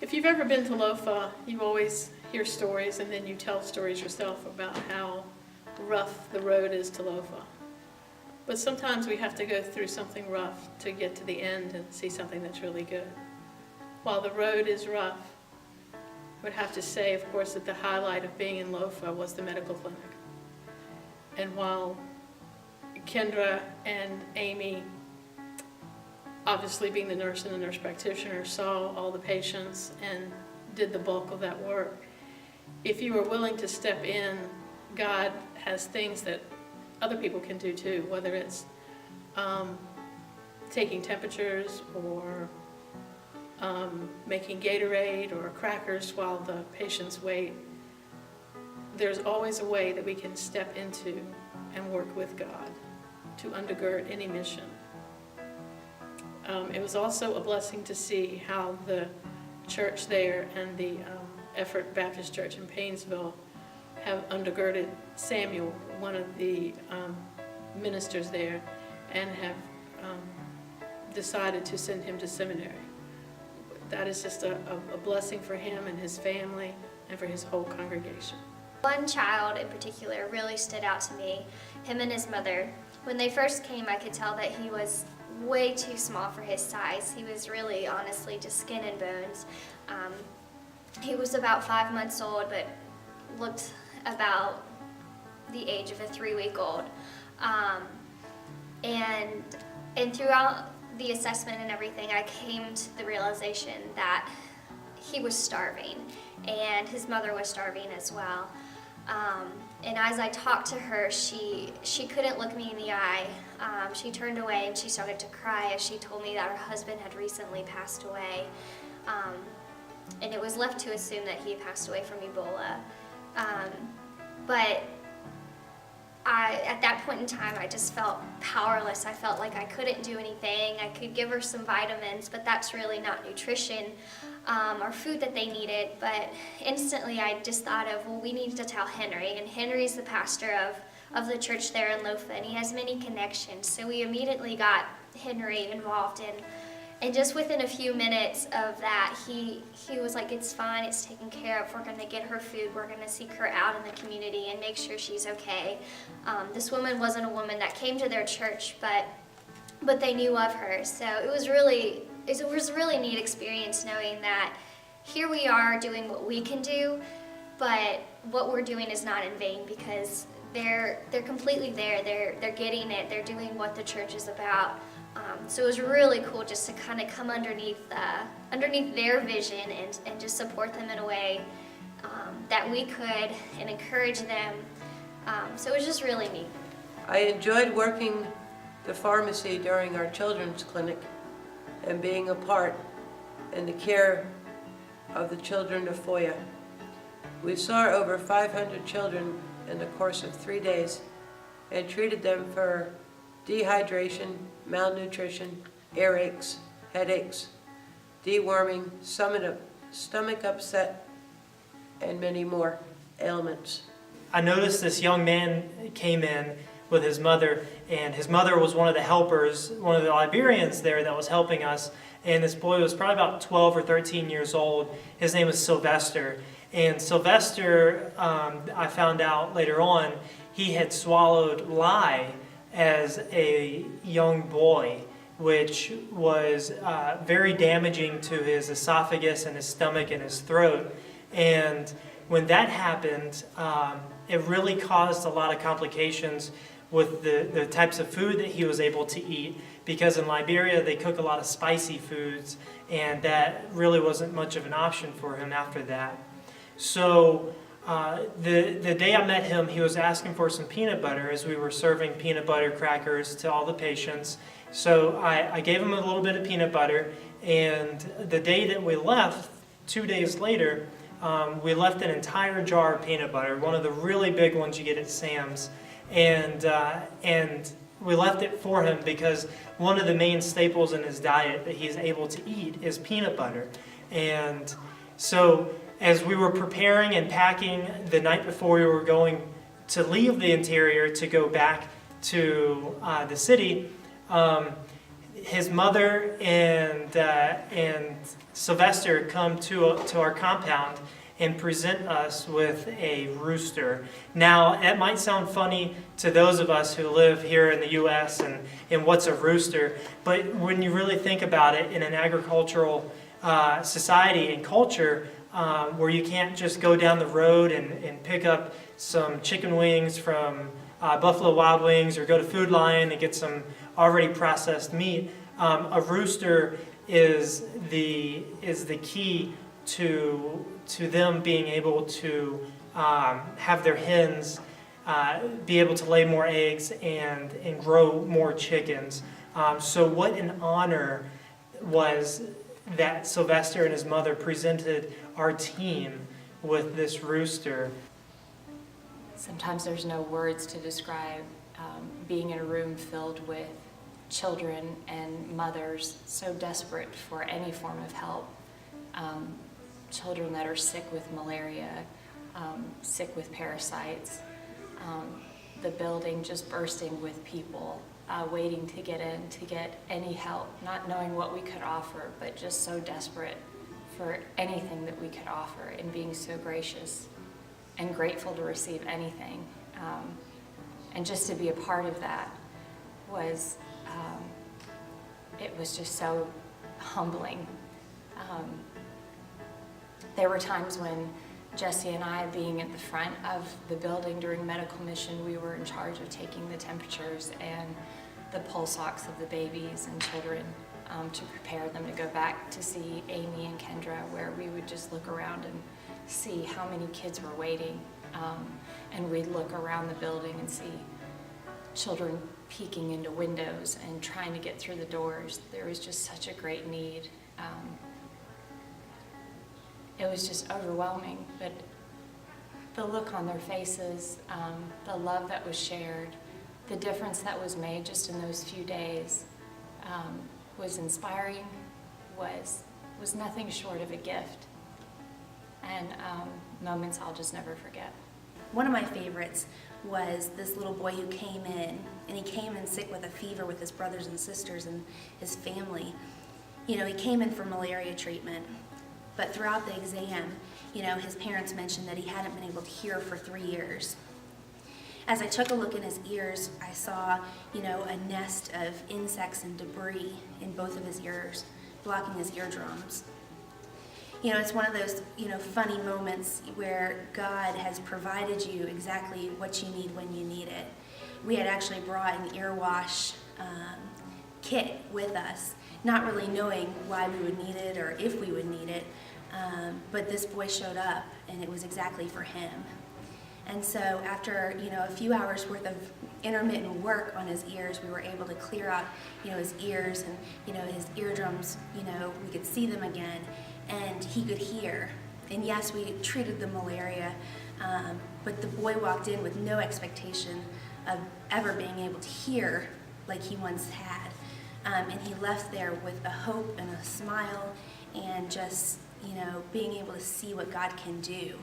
If you've ever been to Lofa, you always hear stories and then you tell stories yourself about how rough the road is to Lofa. But sometimes we have to go through something rough to get to the end and see something that's really good. While the road is rough, I would have to say, of course, that the highlight of being in Lofa was the medical clinic. And while Kendra and Amy, obviously being the nurse and the nurse practitioner, saw all the patients and did the bulk of that work, if you are willing to step in, God has things that other people can do too, whether it's taking temperatures or making Gatorade or crackers while the patients wait. There's always a way that we can step into and work with God to undergird any mission. It was also a blessing to see how the church there and the Effort Baptist Church in Painesville have undergirded Samuel, one of the ministers there, and have decided to send him to seminary. That is just a blessing for him and his family and for his whole congregation. One child in particular really stood out to me, him and his mother. When they first came, I could tell that he was way too small for his size. He was really, honestly, just skin and bones. He was about 5 months old, but looked about the age of a 3-week-old. And throughout the assessment and everything, I came to the realization that he was starving, and his mother was starving as well. And as I talked to her, she couldn't look me in the eye. She turned away and she started to cry as she told me that her husband had recently passed away. And it was left to assume that he had passed away from Ebola. But at that point in time, I just felt powerless. I felt like I couldn't do anything. I could give her some vitamins, but that's really not nutrition or food that they needed. But instantly, I just thought of, well, we need to tell Henry. And Henry's the pastor of the church there in Lofa, and he has many connections. So we immediately got Henry involved in. And just within a few minutes of that, he was like, it's fine, it's taken care of, we're gonna get her food, we're gonna seek her out in the community and make sure she's okay. This woman wasn't a woman that came to their church, but they knew of her. So it was a really neat experience knowing that here we are doing what we can do, but what we're doing is not in vain because they're completely there, they're getting it, they're doing what the church is about. So it was really cool just to kind of come underneath their vision and just support them in a way that we could and encourage them. So it was just really neat. I enjoyed working the pharmacy during our children's clinic and being a part in the care of the children of Foya. We saw over 500 children in the course of 3 days and treated them for dehydration, malnutrition, earaches, headaches, deworming, stomach upset, and many more ailments. I noticed this young man came in with his mother, and his mother was one of the helpers, one of the Liberians there that was helping us, and this boy was probably about 12 or 13 years old. His name was Sylvester, and Sylvester, I found out later on, he had swallowed lye as a young boy, which was very damaging to his esophagus and his stomach and his throat. And when that happened, it really caused a lot of complications with the types of food that he was able to eat, because in Liberia they cook a lot of spicy foods, and that really wasn't much of an option for him after that. So the day I met him, he was asking for some peanut butter as we were serving peanut butter crackers to all the patients. So I gave him a little bit of peanut butter, and the day that we left, 2 days later, we left an entire jar of peanut butter, one of the really big ones you get at Sam's, and we left it for him because one of the main staples in his diet that he's able to eat is peanut butter. And so as we were preparing and packing the night before we were going to leave the interior to go back to the city, his mother and Sylvester come to our compound and present us with a rooster. Now, that might sound funny to those of us who live here in the U.S. and what's a rooster, but when you really think about it, in an agricultural society and culture, where you can't just go down the road and pick up some chicken wings from Buffalo Wild Wings or go to Food Lion and get some already processed meat, a rooster is the key to them being able to have their hens be able to lay more eggs and grow more chickens. So what an honor was that Sylvester and his mother presented our team with this rooster. Sometimes there's no words to describe being in a room filled with children and mothers so desperate for any form of help. Children that are sick with malaria, sick with parasites, the building just bursting with people waiting to get in, to get any help, not knowing what we could offer, but just so desperate for anything that we could offer, and being so gracious and grateful to receive anything. And just to be a part of that was, it was just so humbling. There were times when Jesse and I, being at the front of the building during medical mission, we were in charge of taking the temperatures and the pulse ox of the babies and children to prepare them to go back to see Amy and Kendra, where we would just look around and see how many kids were waiting. And we'd look around the building and see children peeking into windows and trying to get through the doors. There was just such a great need. It was just overwhelming, but the look on their faces, the love that was shared, the difference that was made just in those few days was inspiring, was nothing short of a gift, and moments I'll just never forget. One of my favorites was this little boy who came in, and he came in sick with a fever with his brothers and sisters and his family. You know, he came in for malaria treatment, but throughout the exam, you know, his parents mentioned that he hadn't been able to hear for 3 years. As I took a look in his ears, I saw, you know, a nest of insects and debris in both of his ears, blocking his eardrums. You know, it's one of those, you know, funny moments where God has provided you exactly what you need when you need it. We had actually brought an ear wash kit with us, not really knowing why we would need it or if we would need it, but this boy showed up and it was exactly for him. And so after, you know, a few hours worth of intermittent work on his ears, we were able to clear out, you know, his ears and, you know, his eardrums, you know, we could see them again and he could hear. And yes, we treated the malaria, but the boy walked in with no expectation of ever being able to hear like he once had. And he left there with a hope and a smile and just, you know, being able to see what God can do.